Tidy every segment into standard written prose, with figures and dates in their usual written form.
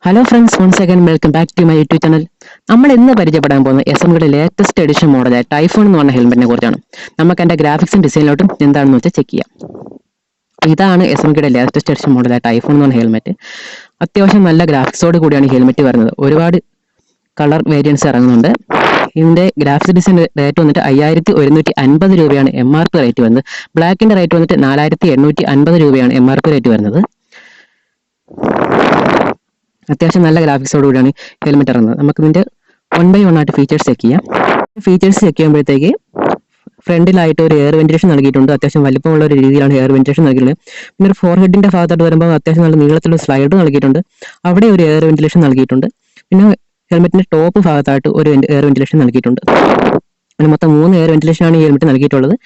Hello friends, once again welcome back to my YouTube channel. നമ്മൾ ഇന്ന് പരിചയപ്പെടാൻ പോകുന്ന എസ്എംകെയുടെ ലേറ്റസ്റ്റ് എഡിഷൻ മോഡലായ ടൈഫോൺ എന്ന് പറഞ്ഞ ഹെൽമെറ്റിനെ കുറിച്ചാണ്. നമുക്ക് അതിന്റെ ഗ്രാഫിക്സും ഡിസൈനിലോട്ടും എന്താണെന്ന് വെച്ചാൽ ചെക്ക് ചെയ്യാം. ഇതാണ് എസ്എംകെയുടെ ലേറ്റസ്റ്റ് എഡിഷൻ മോഡലായ ടൈഫോൺ എന്ന് പറഞ്ഞ ഹെൽമെറ്റ്. അത്യാവശ്യം നല്ല ഗ്രാഫിക്സോട് കൂടിയാണ് ഈ ഹെൽമെറ്റ് വരുന്നത്. ഒരുപാട് കളർ വേരിയൻസ് ഇറങ്ങുന്നുണ്ട്. ഇതിന്റെ ഗ്രാഫിക്സ് ഡിസൈൻ റേറ്റ് വന്നിട്ട് 5150 രൂപയാണ് MRP റേറ്റ് വരുന്നത്. ബ്ലാക്കിന്റെ റേറ്റ് വന്നിട്ട് 4850 രൂപയാണ് MRP റേറ്റ് വരുന്നത്. അത്യാവശ്യം നല്ല ഗ്രാഫിക്സോട് കൂടിയാണ് ഹെൽമെറ്റ് ഇറങ്ങുന്നത്. നമുക്ക് ഇതിന്റെ 1 by 1 ആയിട്ട് ഫീച്ചേഴ്സ് ചെക്ക് ചെയ്യാം. ഫീച്ചേഴ്സ് ചെക്ക് ചെയ്യുമ്പോഴത്തേക്ക് ഫ്രണ്ടിലായിട്ട് ഒരു എയർ വെന്റിലേഷൻ നൽകിയിട്ടുണ്ട്. അത്യാവശ്യം വലിപ്പമുള്ള ഒരു രീതിയിലാണ് എയർ വെന്റിലേഷൻ നൽകിയിട്ടുള്ളത്. പിന്നെ ഒരു ഫോർ ഹെഡിന്റെ ഭാഗത്തോട്ട് വരുമ്പോൾ അത്യാവശ്യം നല്ല നീളത്തിലുള്ള സ്ലൈഡ് നൽകിയിട്ടുണ്ട്. അവിടെ ഒരു എയർ വെന്റിലേഷൻ നൽകിയിട്ടുണ്ട്. പിന്നെ ഹെൽമെറ്റിന്റെ ടോപ്പ് ഭാഗത്തായിട്ട് ഒരു എയർ വെന്റിലേഷൻ നൽകിയിട്ടുണ്ട്. അങ്ങനെ മൊത്തം 3 എയർ വെന്റിലേഷൻ ആണ് ഈ ഹെൽമെറ്റ് നൽകിയിട്ടുള്ളത്.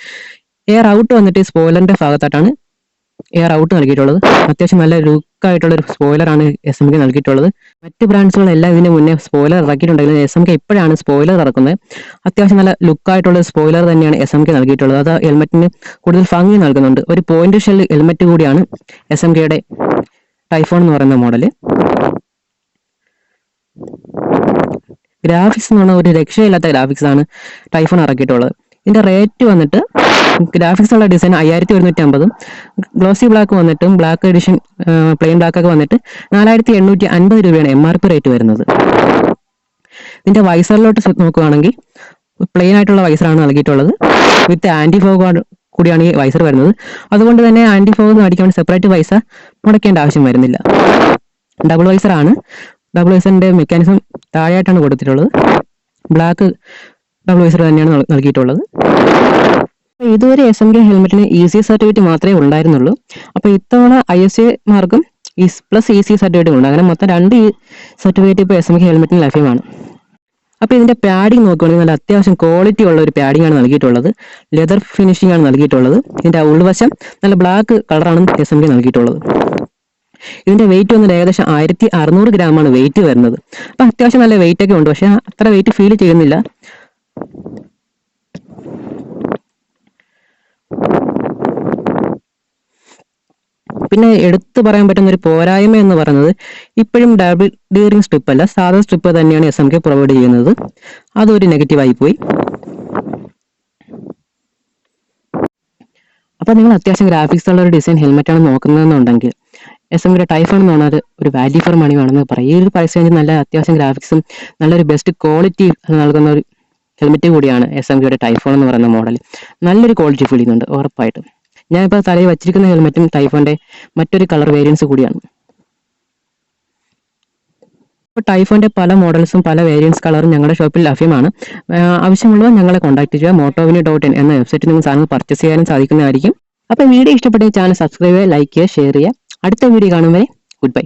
എയർ ഔട്ട് വന്നിട്ട് സ്പോയിലറിന്റെ ഭാഗത്തായിട്ടാണ് എയർ ഔട്ട് നൽകിയിട്ടുള്ളത്. അത്യാവശ്യം നല്ല ലുക്കായിട്ടുള്ള ഒരു സ്പോയിലറാണ് SMK നൽകിയിട്ടുള്ളത്. മറ്റ് ബ്രാൻഡ്സുകളെല്ലാം ഇതിന് മുന്നേ സ്പോയിലർ ഇറക്കിയിട്ടുണ്ടെങ്കിലും SMK ഇപ്പോഴാണ് സ്പോയിലർ ഇറക്കുന്നത്. അത്യാവശ്യം നല്ല ലുക്കായിട്ടുള്ള സ്പോയിലർ തന്നെയാണ് SMK നൽകിയിട്ടുള്ളത്. അത് ഹെൽമെറ്റിന് കൂടുതൽ ഭംഗി നൽകുന്നുണ്ട്. ഒരു പോയിന്റ് ഷെൽ ഹെൽമെറ്റ് കൂടിയാണ് SMKയുടെ ടൈഫോൺ എന്ന് പറയുന്ന മോഡല്. ഗ്രാഫിക്സ് എന്ന് പറഞ്ഞാൽ ഒരു രക്ഷയില്ലാത്ത ഗ്രാഫിക്സ് ആണ് ടൈഫോൺ ഇറക്കിയിട്ടുള്ളത്. ഇതിന്റെ റേറ്റ് വന്നിട്ട് ഗ്രാഫിക്സ് ഉള്ള ഡിസൈൻ 5150, ഗ്ലോസി ബ്ലാക്ക് വന്നിട്ടും ബ്ലാക്ക് എഡിഷൻ പ്ലെയിൻ ബ്ലാക്ക് ഒക്കെ വന്നിട്ട് 4850 രൂപയാണ് MRP റേറ്റ് വരുന്നത്. ഇതിന്റെ വൈസറിലോട്ട് നോക്കുകയാണെങ്കിൽ പ്ലെയിൻ ആയിട്ടുള്ള വൈസറാണ് നൽകിയിട്ടുള്ളത്. വിത്ത് ആന്റി ഫോഗ് കൂടിയാണ് ഈ വൈസർ വരുന്നത്. അതുകൊണ്ട് തന്നെ ആന്റി ഫോഗ് അടിക്കാൻ വേണ്ടി സെപ്പറേറ്റ് പൈസ മുടക്കേണ്ട ആവശ്യം വരുന്നില്ല. ഡബിൾ വൈസറാണ്. ഡബിൾ വൈസറിന്റെ മെക്കാനിസം താഴെയായിട്ടാണ് കൊടുത്തിട്ടുള്ളത്. ബ്ലാക്ക് ഡബിൾ വൈസർ തന്നെയാണ് നൽകിയിട്ടുള്ളത്. ഇതുവരെ SMK ഹെൽമെറ്റിന് EC സർട്ടിഫിക്കറ്റ് മാത്രമേ ഉണ്ടായിരുന്നുള്ളൂ. അപ്പോൾ ഇത്തവണ ISA മാർക്കും പ്ലസ് EC സർട്ടിഫിക്കറ്റും ഉണ്ട്. അങ്ങനെ മൊത്തം 2 സർട്ടിഫിക്കറ്റ് ഇപ്പോൾ SMK ഹെൽമെറ്റിന് ലഭ്യമാണ്. അപ്പോൾ ഇതിന്റെ പാഡിങ് നോക്കുകയാണെങ്കിൽ നല്ല അത്യാവശ്യം ക്വാളിറ്റി ഉള്ള ഒരു പാഡിംഗ് ആണ് നൽകിയിട്ടുള്ളത്. ലെതർ ഫിനിഷിംഗ് ആണ് നൽകിയിട്ടുള്ളത്. ഇതിന്റെ ഉൾവശം നല്ല ബ്ലാക്ക് കളറാണ് SMK നൽകിയിട്ടുള്ളത്. ഇതിന്റെ വെയിറ്റ് വന്നിട്ട് ഏകദേശം 1600 ഗ്രാമാണ് വെയിറ്റ് വരുന്നത്. അപ്പം അത്യാവശ്യം നല്ല വെയിറ്റ് ഒക്കെ ഉണ്ട്. പക്ഷെ അത്ര വെയിറ്റ് ഫീൽ ചെയ്യുന്നില്ല. പിന്നെ എടുത്തു പറയാൻ പറ്റുന്ന ഒരു പോരായ്മ എന്ന് പറയുന്നത് ഇപ്പോഴും ഡബിൾ ഡിയറിംഗ് സ്ട്രിപ്പ് അല്ല, സാധാ സ്ട്രിപ്പ് തന്നെയാണ് SMK പ്രൊവൈഡ് ചെയ്യുന്നത്. അതൊരു നെഗറ്റീവായി പോയി. അപ്പോൾ നിങ്ങൾ അത്യാവശ്യം ഗ്രാഫിക്സ് ഉള്ള ഒരു ഡിസൈൻ ഹെൽമെറ്റ് ആണ് നോക്കുന്നതെന്നുണ്ടെങ്കിൽ SMK ടൈഫോൺ എന്ന് പറഞ്ഞാൽ ഒരു വാല്യൂ ഫോർ മണി ആണെന്ന് പറയും. ഈ ഒരു പ്രൈസ് റേഞ്ചിൽ നല്ല അത്യാവശ്യം ഗ്രാഫിക്സും നല്ലൊരു ബെസ്റ്റ് ക്വാളിറ്റി നൽകുന്ന ഒരു ഹെൽമെറ്റ് കൂടിയാണ് SMKയുടെ ടൈഫോൺ എന്ന് പറയുന്ന മോഡൽ. നല്ലൊരു ക്വാളിറ്റി ഫീൽ ചെയ്യുന്നുണ്ട് ഉറപ്പായിട്ടും. ഞാനിപ്പോൾ തലയിൽ വച്ചിരിക്കുന്ന ഹെൽമെറ്റും ടൈഫോണിന്റെ മറ്റൊരു കളർ വേരിയൻസ് കൂടിയാണ്. ഇപ്പോൾ ടൈഫോണിന്റെ പല മോഡൽസും പല വേരിയൻസ് കളറും ഞങ്ങളുടെ ഷോപ്പിൽ ലഭ്യമാണ്. ആവശ്യമുള്ളവർ ഞങ്ങളെ കോൺടാക്ട് ചെയ്യുക. motovini.in എന്ന വെബ്സൈറ്റിൽ നിങ്ങൾ സാധനങ്ങൾ പർച്ചേസ് ചെയ്യാനും സാധിക്കുന്നതായിരിക്കും. അപ്പോൾ വീഡിയോ ഇഷ്ടപ്പെട്ട ചാനൽ സബ്സ്ക്രൈബ് ചെയ്യുക, ലൈക്ക് ചെയ്യുക, ഷെയർ ചെയ്യുക. അടുത്ത വീഡിയോ കാണും വരെ ഗുഡ് ബൈ.